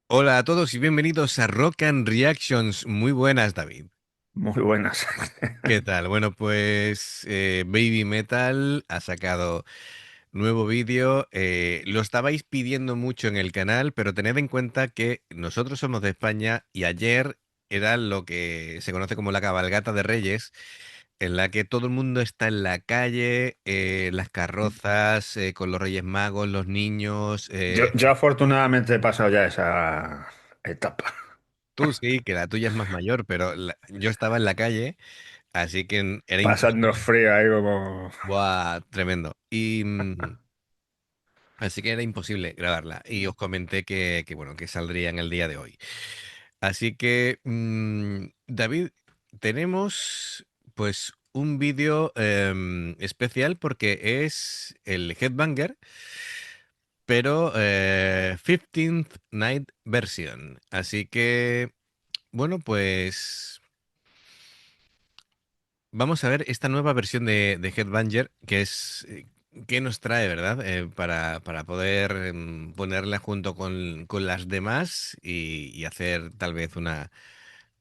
Hola a todos y bienvenidos a Rock and Reactions. Muy buenas, David. Muy buenas. ¿Qué tal? Bueno, pues Baby Metal ha sacado nuevo vídeo. Lo estabais pidiendo mucho en el canal, pero tened en cuenta que nosotros somos de España y ayer era lo que se conoce como la cabalgata de Reyes, en la que todo el mundo está en la calle, las carrozas, con los Reyes Magos, los niños. Yo afortunadamente he pasado ya esa etapa. Tú sí, que la tuya es más mayor, pero yo estaba en la calle. Así que era Pasando imposible. frío ahí como... Buah, tremendo. Y así que era imposible grabarla. Y os comenté bueno, que saldría en el día de hoy. Así que, David, tenemos pues un vídeo especial porque es el Headbanger, pero 15th Night Version. Así que, bueno, pues vamos a ver esta nueva versión de Headbanger, que es, ¿qué nos trae, verdad? Para poder ponerla junto con las demás y hacer tal vez una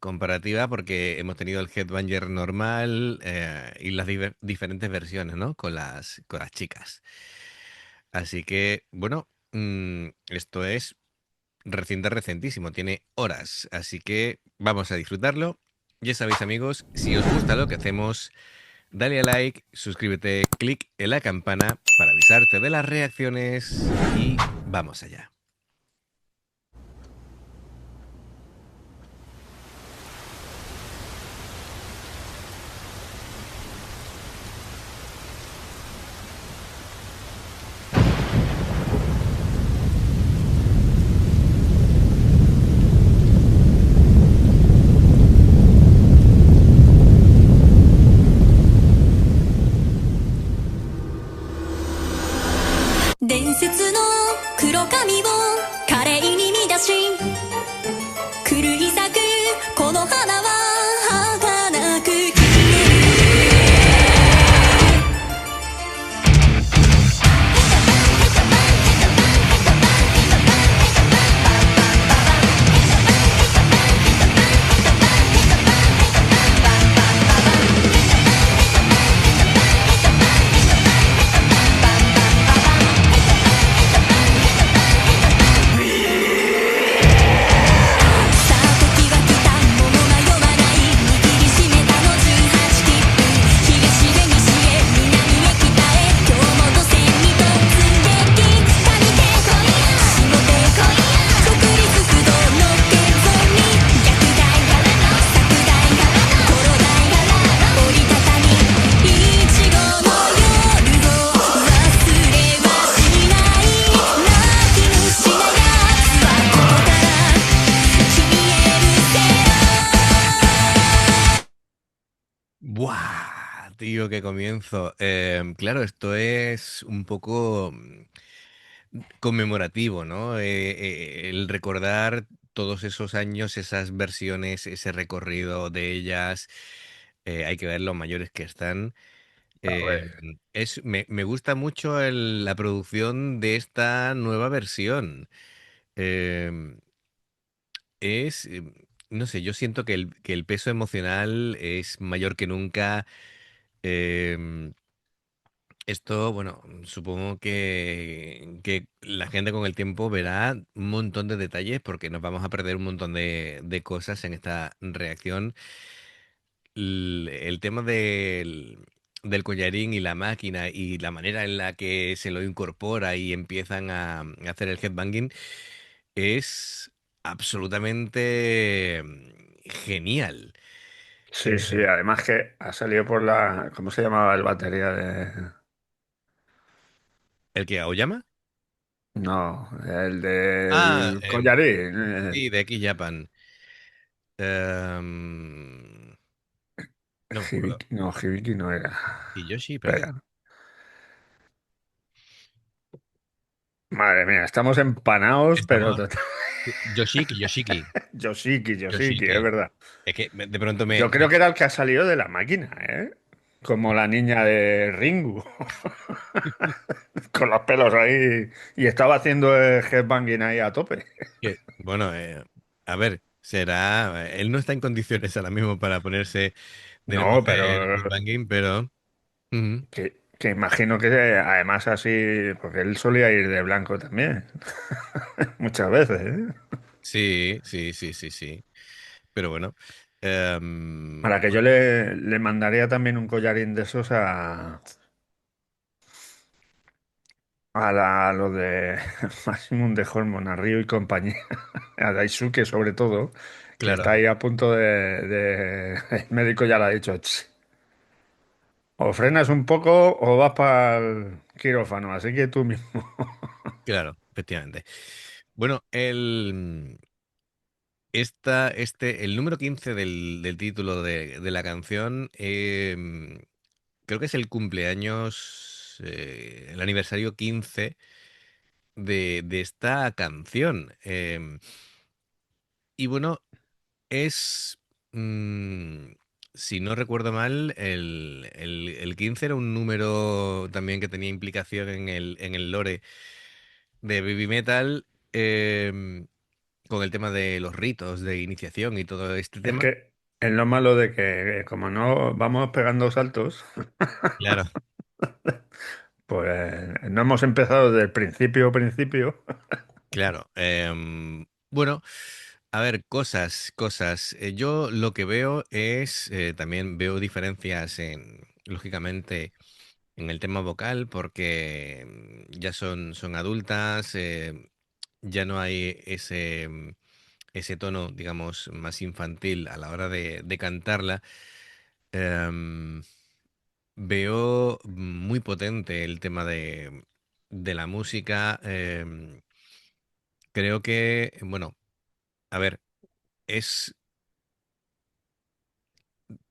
comparativa, porque hemos tenido el Headbanger normal y las diferentes versiones, ¿no? Con las chicas. Así que, bueno, esto es recentísimo, tiene horas, así que vamos a disfrutarlo. Ya sabéis, amigos, si os gusta lo que hacemos, dale a like, suscríbete, clic en la campana para avisarte de las reacciones y vamos allá. 伝説の黒髪を華麗に乱し狂い咲くこの花は儚く消さあ時は来たものが読まない握りしめたの18切符東へ西へ南へ北へ今日も土線に突撃上手こいや下手こいや国立不動の現存に逆大からの策大からのコロ大からの折りたたみいちごの夜を忘れはしない泣き虫なやつはここから消える¡Buah! Tío, qué comienzo. Claro, esto es un poco conmemorativo, ¿no? El recordar todos esos años, esas versiones, ese recorrido de ellas. Hay que ver lo mayores que están. A Eh, ver, me gusta mucho la producción de esta nueva versión. Em, no sé, yo siento que el peso emocional es mayor que nunca. Em, Esto, bueno, supongo que la gente con el tiempo verá un montón de detalles porque nos vamos a perder un montón de cosas en esta reacción. El tema del collarín y la máquina y la manera en la que se lo incorpora y empiezan a hacer el headbanging es absolutamente genial. sí, sí, Eh, además que ha salido por la... ¿Cómo se llamaba el batería de...? ¿El que Aoyama? No, el Ah, del collarín. sí, de X Japan. Em, no me acuerdo. No, Hibiki no era. Kiyoshi, pero Espera. Madre mía, estamos empanados, pero estamos. total. Yoshiki. Yoshiki, es Yoshiki. verdad. Es que de pronto Yo creo que era el que ha salido de la máquina, ¿eh? Como la niña de Ringu, con los pelos ahí. Y estaba haciendo el headbanging ahí a tope. Bueno, a ver, será. Él no está en condiciones ahora mismo para ponerse de nuevo No, el pero headbanging, pero. Ujú. que imagino que además así, porque él solía ir de blanco también, muchas veces, ¿eh? Sí, sí, sí, sí, sí. Pero bueno. Para que yo le mandaría también un collarín de esos a los de Maximum de Hormone, a Ryo y compañía, a Daisuke sobre todo, que está Claro, ahí a punto El médico ya le ha dicho, "Ch, o frenas un poco o vas para el quirófano, así que tú mismo". claro, efectivamente. Bueno, el número 15 del título de la canción, creo que es el cumpleaños, el aniversario 15 de esta canción. Y bueno, es, mm, si no recuerdo mal, el 15 era un número también que tenía implicación en el lore de Baby Metal, con el tema de los ritos de iniciación y todo este Es tema. que es lo malo de que como no vamos pegando saltos, Claro, pues no hemos empezado desde el principio, principio. claro. Bueno, a ver, cosas. Yo lo que veo es, también veo diferencias lógicamente, en el tema vocal, porque ya son adultas, ya no hay ese tono, digamos, más infantil a la hora de cantarla. Em, Veo muy potente el tema de la música. Creo que, bueno, a ver, es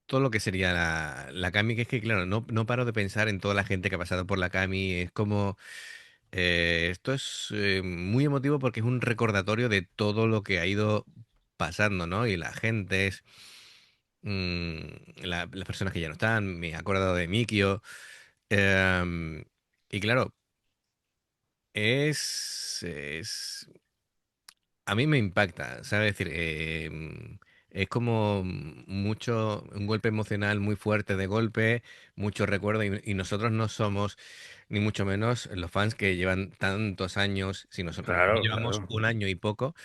todo lo que sería la Cami, que es que, claro, no paro de pensar en toda la gente que ha pasado por la Cami. Es como, esto es muy emotivo porque es un recordatorio de todo lo que ha ido pasando, ¿no? Y la gente es, las personas que ya no están, me he acordado de Mikio. Y claro, es a mí me impacta, ¿sabes? Es decir, es como un golpe emocional muy fuerte de golpe, mucho recuerdo, y nosotros no somos ni mucho menos los fans que llevan tantos años, si nosotros Claro, llevamos claro. un año y poco,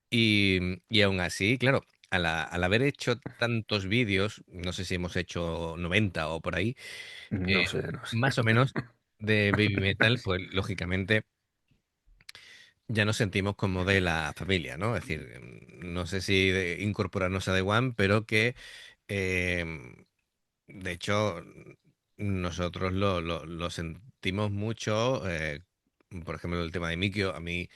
y aún así, claro, al haber hecho tantos vídeos, no sé si hemos hecho 90 o por ahí, No sé, no sé. más o menos de Baby Metal, pues lógicamente ya nos sentimos como de la familia, ¿no? Es decir, no sé si incorporarnos a The One, pero que, de hecho, nosotros lo sentimos mucho. Por ejemplo, el tema de Mikio, a mí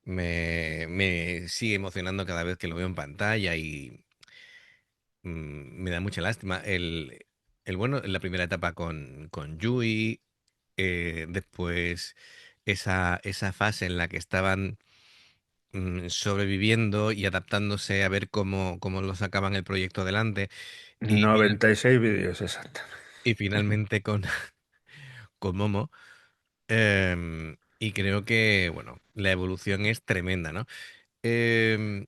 me sigue emocionando cada vez que lo veo en pantalla, y me da mucha lástima. Bueno, en la primera etapa con Yui, después esa fase en la que estaban sobreviviendo y adaptándose a ver cómo lo sacaban el proyecto adelante, y, final- 96 vídeos, exacto. y finalmente con Momo. Y creo que, bueno, la evolución es tremenda, ¿no? Em,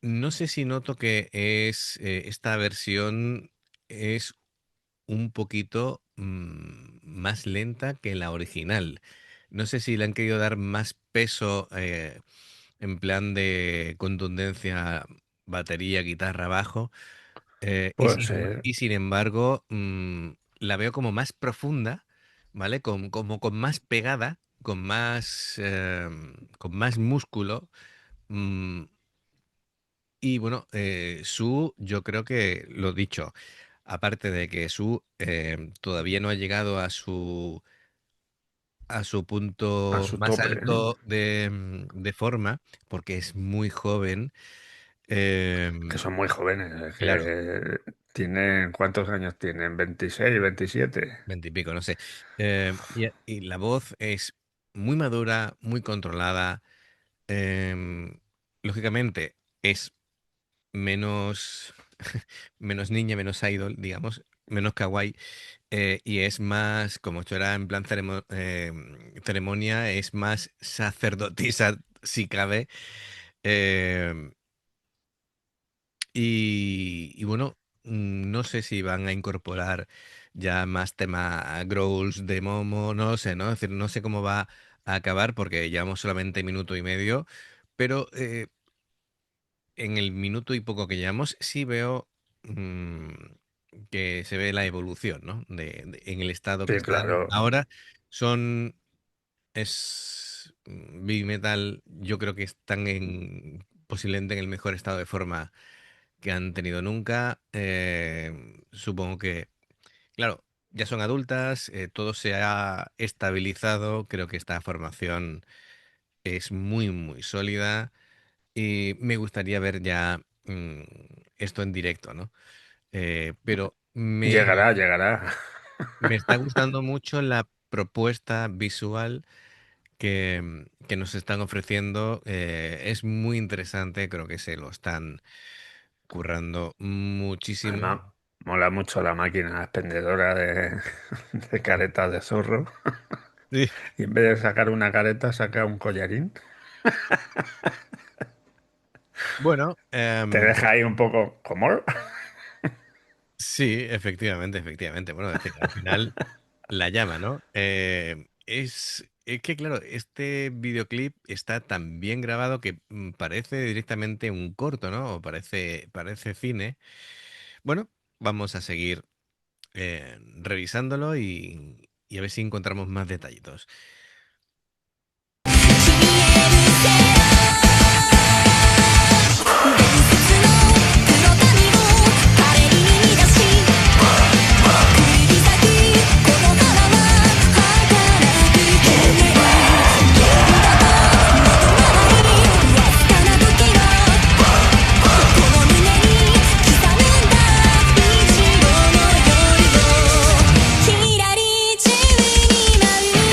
no sé si noto que esta versión es un poquito más lenta que la original. No sé si le han querido dar más peso, en plan de contundencia, batería, guitarra, bajo, Puede ser. y sin embargo, la veo como más profunda, ¿vale? Como con más pegada, con más músculo. mm, y bueno, yo creo que lo dicho, aparte de que Su todavía no ha llegado a su A punto su más tope, ¿eh? alto de forma, porque es muy joven. Que em, son muy jóvenes, es claro, que tienen, ¿cuántos años tienen? 26, 27. 20 y pico, no sé. Y la voz es muy madura, muy controlada. em, Lógicamente, es menos, menos niña, menos idol, digamos, menos kawaii. Y es más, como esto era en plan ceremonia, es más sacerdotisa si cabe. Eh, y bueno, no sé si van a incorporar ya más tema growls de Momo, no lo sé, ¿no? Es decir, no sé cómo va a acabar porque llevamos solamente minuto y medio, pero en el minuto y poco que llevamos sí veo mm, que se ve la evolución, ¿no? En el estado que Sí, están claro. ahora. Son, Big Metal, yo creo que están posiblemente en el mejor estado de forma que han tenido nunca. Supongo que, claro, ya son adultas, todo se ha estabilizado, creo que esta formación es muy, muy sólida y me gustaría ver ya esto en directo, ¿no? Pero Llegará, llegará. me está gustando mucho la propuesta visual que nos están ofreciendo. Es muy interesante, creo que se lo están currando muchísimo. Además, mola mucho la máquina expendedora de caretas de zorro. Sí. Y en vez de sacar una careta, saca un collarín. Bueno, Te deja ahí un poco como... sí, efectivamente, efectivamente. Bueno, es decir, al final la llama, ¿no? Es que, claro, este videoclip está tan bien grabado que parece directamente un corto, ¿no? O parece cine. Bueno, vamos a seguir revisándolo y a ver si encontramos más detallitos. ひらり宙に舞う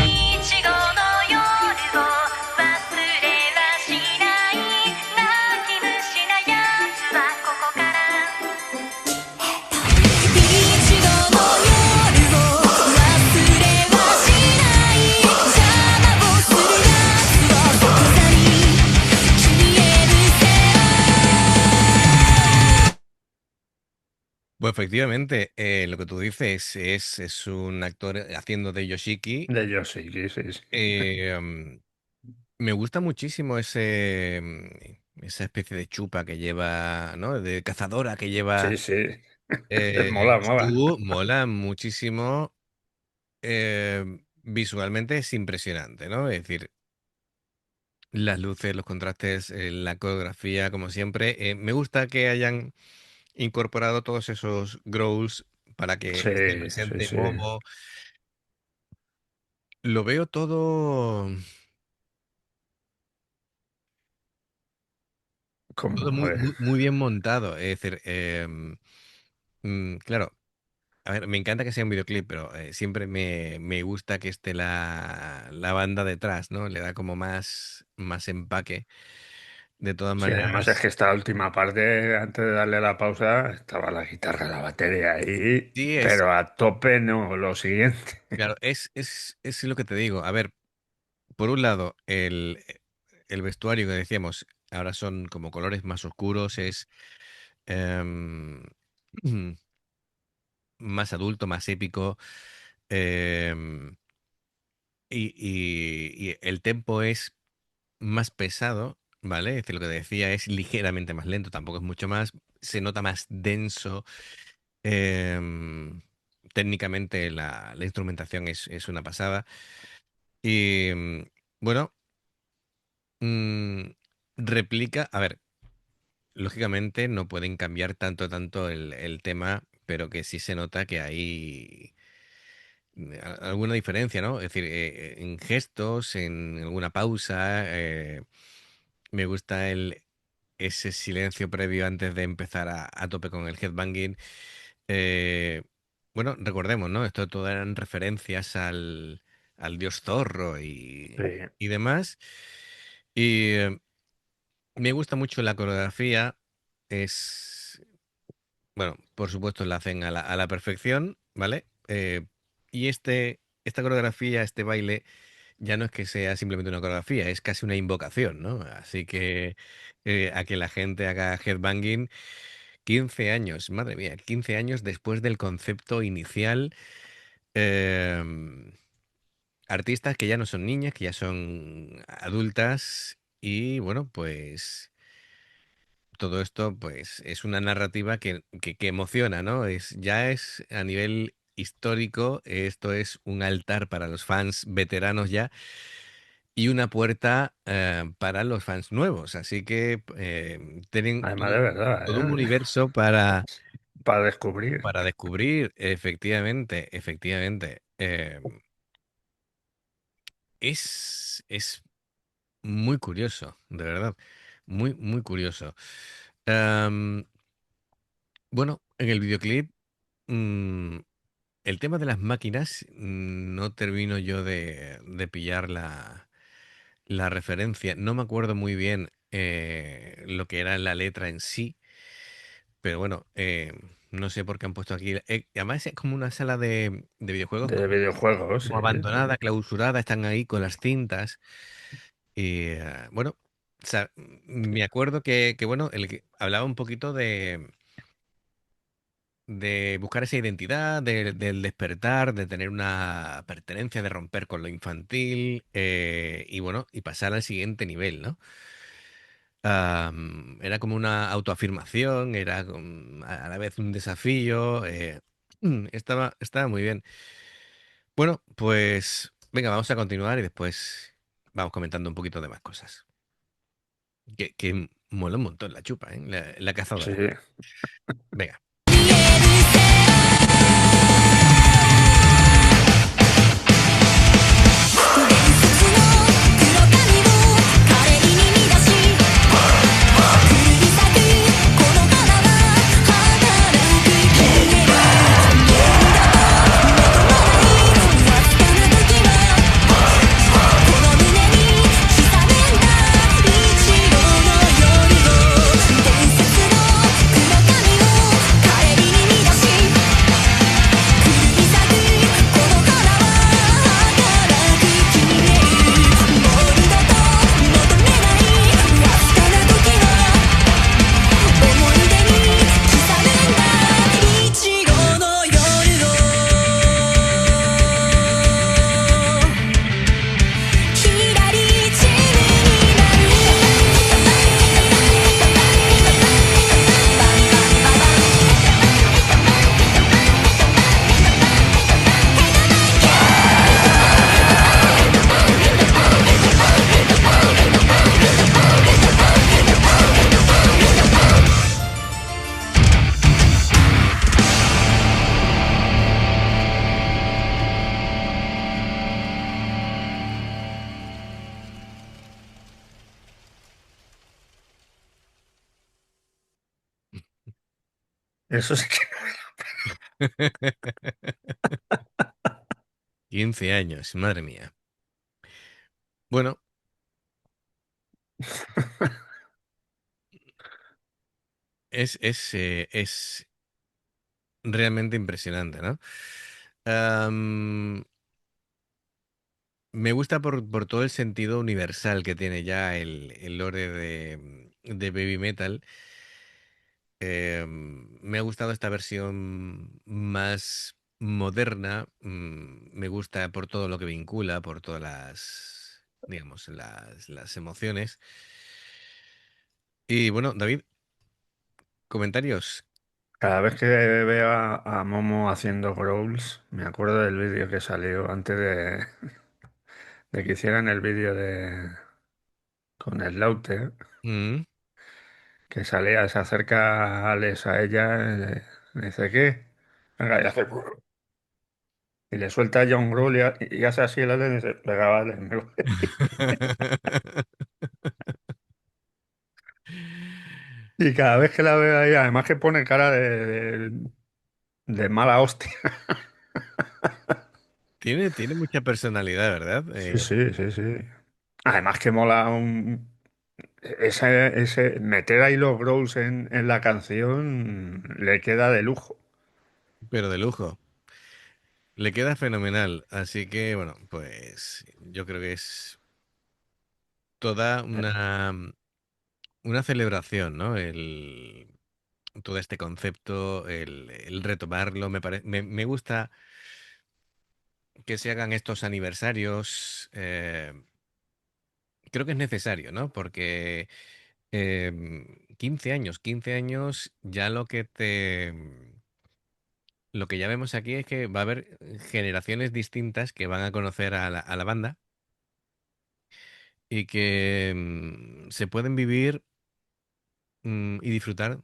いちごの夜を忘れはしない泣き虫なやつはここからいちごの夜を忘れはしない邪魔をするやつは即座に消えるせ Pues efectivamente, lo que tú dices es un actor haciendo de Yoshiki. De Yoshi, sí, sí, sí. Eh, mm, Me gusta muchísimo esa especie de chupa que lleva, ¿no? De cazadora que lleva Sí, sí. Mola, mola. Shu. Mola muchísimo. Visualmente es impresionante, ¿no? Es decir, las luces, los contrastes, la coreografía, como siempre. Me gusta que hayan incorporado todos esos growls para que Sí, esté sí, presente sí. Momo. Lo veo todo Como, muy, muy bien montado. Es decir, claro, a ver, me encanta que sea un videoclip, pero siempre me gusta que esté la banda detrás, ¿no? Le da como más empaque. De todas sí, además es que maneras, esta última parte, antes de darle la pausa, estaba la guitarra, la batería ahí, sí es, pero a tope no, lo siguiente. claro, es lo que te digo. A ver, por un lado, el vestuario que decíamos, ahora son como colores más oscuros, es em, más adulto, más épico. em, y el tempo es más pesado, ¿vale? Es decir, lo que decía es ligeramente más lento, tampoco es mucho más, se nota más denso. em, Técnicamente la instrumentación es una pasada. Y bueno, mm, replica, a ver, lógicamente no pueden cambiar tanto el tema pero que sí se nota que hay alguna diferencia, ¿no? Es decir, en gestos, en alguna pausa, me gusta ese silencio previo antes de empezar a tope con el headbanging. Eh, bueno, recordemos, ¿no? Esto todo eran referencias al dios zorro Sí. y demás. Y me gusta mucho la coreografía. Es, bueno, por supuesto la hacen a la perfección, ¿vale? Y esta coreografía, este baile, ya no es que sea simplemente una coreografía, es casi una invocación, ¿no? Así que a que la gente haga headbanging 15 años, madre mía, 15 años después del concepto inicial. em, Artistas que ya no son niñas, que ya son adultas y bueno, pues todo esto pues es una narrativa que emociona, ¿no? Ya es a nivel histórico, esto es un altar para los fans veteranos ya y una puerta para los fans nuevos. Así que tienen Además, de todo un verdad, ¿eh? universo Para descubrir. para descubrir, efectivamente, efectivamente. Es muy curioso, de verdad. Muy, muy curioso. Am, bueno, en el videoclip, mm, el tema de las máquinas, no termino yo de pillar la referencia. No me acuerdo muy bien lo que era la letra en sí, pero bueno, no sé por qué han puesto aquí. Además, es como una sala de videojuegos De videojuegos, sí, como abandonada, sí. clausurada, están ahí con las cintas. Y bueno, me acuerdo bueno, el que hablaba un poquito de buscar esa identidad, del despertar, de tener una pertenencia, de romper con lo infantil y bueno, y pasar al siguiente nivel, ¿no? Era como una autoafirmación, era a la vez un desafío, estaba muy bien. Bueno, pues venga, vamos a continuar y después vamos comentando un poquito de más cosas. Que mola un montón la chupa, ¿eh? La Sí. cazadora. Venga. 15 años, madre mía. Bueno, es realmente impresionante, ¿no? Am, Me gusta por todo el sentido universal que tiene ya el lore de Baby Metal. Me ha gustado esta versión más moderna. Me gusta por todo lo que vincula, por todas digamos, las emociones. Y bueno, David, comentarios. Cada vez que veo a Momo haciendo growls, me acuerdo del vídeo que salió antes de que hicieran el vídeo con el Lauter, que salía, se acerca Alex a ella, le dice, ¿qué? Venga, y hace... Y le suelta a John Grull y hace así el alien y se pegaba al enemigo. Y cada vez que la veo ahí, además que pone cara de mala hostia. Tiene mucha personalidad, ¿verdad? Sí, sí, sí, sí. Además que mola ese meter ahí los growls en la canción le queda de lujo. Pero de lujo. Le queda fenomenal. Así que, bueno, pues yo creo que es toda una celebración, ¿no? Todo este concepto, el retomarlo, me gusta que se hagan estos aniversarios. Creo que es necesario, ¿no? Porque 15 años, ya lo que ya vemos aquí es que va a haber generaciones distintas que van a conocer a la banda y que se pueden vivir y disfrutar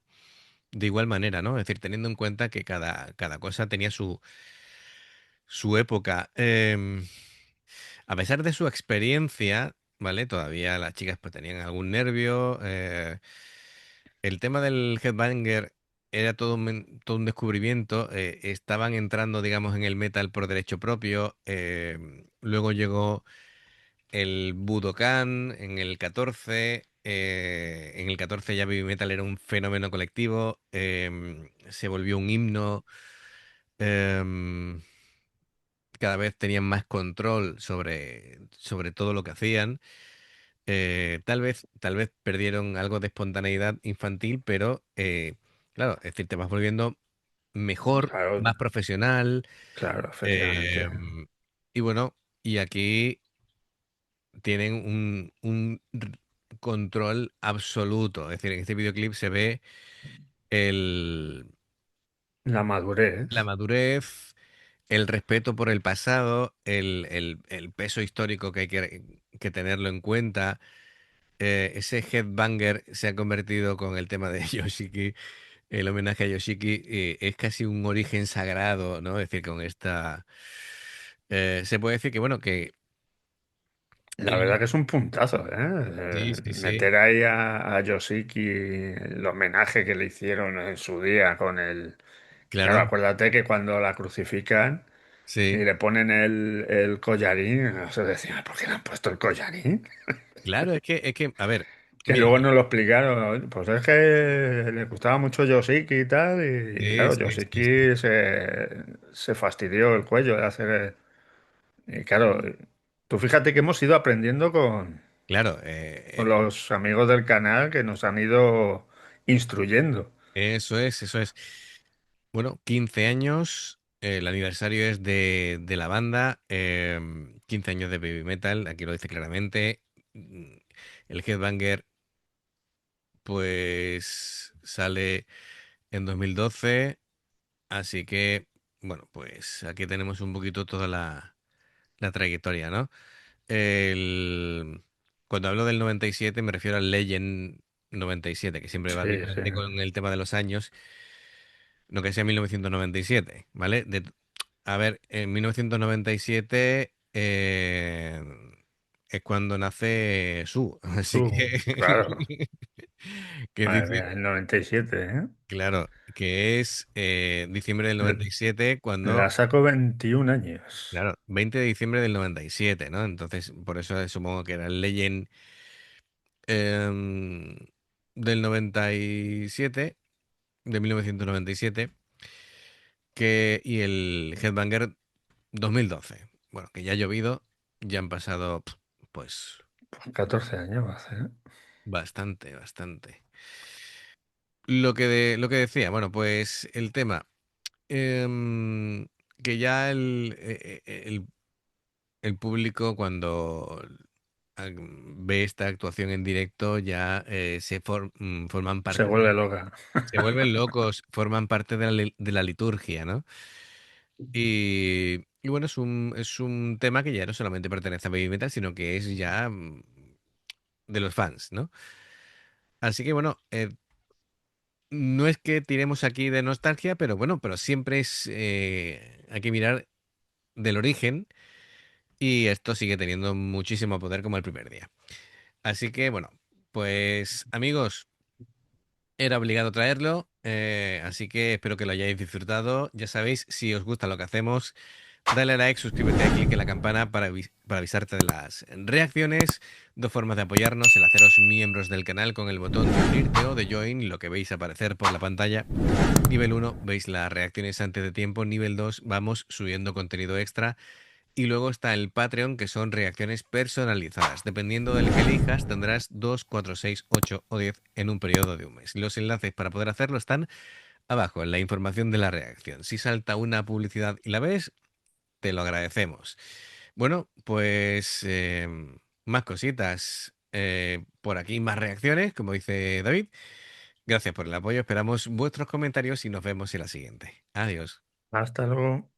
de igual manera, ¿no? Es decir, teniendo en cuenta que cada cosa tenía su época. A pesar de su experiencia, ¿vale? Todavía las chicas pues tenían algún nervio. El tema del headbanger era todo un descubrimiento. Estaban entrando, digamos, en el metal por derecho propio. Luego llegó el Budokan en el 14. En el 14 ya Baby Metal era un fenómeno colectivo. Se volvió un himno. em, Cada vez tenían más control sobre todo lo que hacían. Tal vez perdieron algo de espontaneidad infantil, pero claro, es decir, te vas volviendo mejor, Claro, más profesional. claro, efectivamente. eh, y bueno, y aquí tienen control absoluto. Es decir, en este videoclip se ve el, La madurez, la madurez, el respeto por el pasado, el peso histórico que hay que tenerlo en cuenta. Ese headbanger se ha convertido con el tema de Yoshiki, el homenaje a Yoshiki, es casi un origen sagrado, ¿no? Es decir, con esta... se puede decir que, bueno, que... la verdad el- que es un puntazo, ¿eh? Sí, sí, sí, Meter ahí a Yoshiki, el homenaje que le hicieron en su día con el... Claro, claro, acuérdate que cuando la crucifican y sí. le ponen el collarín, se decía, ¿por qué le han puesto el collarín? Claro, a ver, Que mira, luego nos lo explicaron, pues es que le gustaba mucho Yoshiki y tal, y sí, claro, sí, sí, sí. Yoshiki se fastidió el cuello de hacer... Y claro, tú fíjate que hemos ido aprendiendo Claro, con los amigos del canal que nos han ido instruyendo. eso es, eso es. Bueno, 15 años, el aniversario es de la banda, 15 años de Baby Metal, aquí lo dice claramente. Mm, El Headbanger, pues, sale en 2012, así que, bueno, pues aquí tenemos un poquito toda la trayectoria, ¿no? El, Cuando hablo del 97 me refiero al Legend 97, que siempre va Sí, sí. directamente con el tema de los años, no que sea 1997, ¿vale? A ver, en 1997 es cuando nace Su, así que, Claro. que Madre dice, mía, el 97, ¿eh? claro, que es diciembre del Le 97 la cuando, saco 21 años. claro, 20 de diciembre del 97, ¿no? Entonces, por eso supongo que era el Legend em, del 97, de 1997, y el Headbanger 2012. Bueno, que ya ha llovido, ya han pasado, pues, 14 años hace, ¿eh? bastante, bastante. Lo que decía, bueno, pues el tema, em, que ya el público cuando ve esta actuación en directo ya forman Se parte vuelve loca. se vuelven locos, forman parte de la liturgia, ¿no? Y bueno, es un tema que ya no solamente pertenece a Baby Metal, sino que es ya de los fans, ¿no? Así que bueno, no es que tiremos aquí de nostalgia, pero bueno, pero siempre hay que mirar del origen y esto sigue teniendo muchísimo poder como el primer día. Así que bueno, pues amigos, era obligado traerlo, así que espero que lo hayáis disfrutado. Ya sabéis, si os gusta lo que hacemos, dale a like, suscríbete, clic en la campana para avisarte de las reacciones. Dos formas de apoyarnos: el haceros miembros del canal con el botón de unirte o de join, lo que veis aparecer por la pantalla. Nivel 1, veis las reacciones antes de tiempo. Nivel 2, vamos subiendo contenido extra. Y luego está el Patreon, que son reacciones personalizadas. Dependiendo del que elijas, tendrás 2, 4, 6, 8 o 10 en un periodo de un mes. Los enlaces para poder hacerlo están abajo en la información de la reacción. Si salta una publicidad y la ves, te lo agradecemos. Bueno, pues más cositas. Por aquí más reacciones, como dice David. Gracias por el apoyo. Esperamos vuestros comentarios y nos vemos en la siguiente. Adiós. Hasta luego.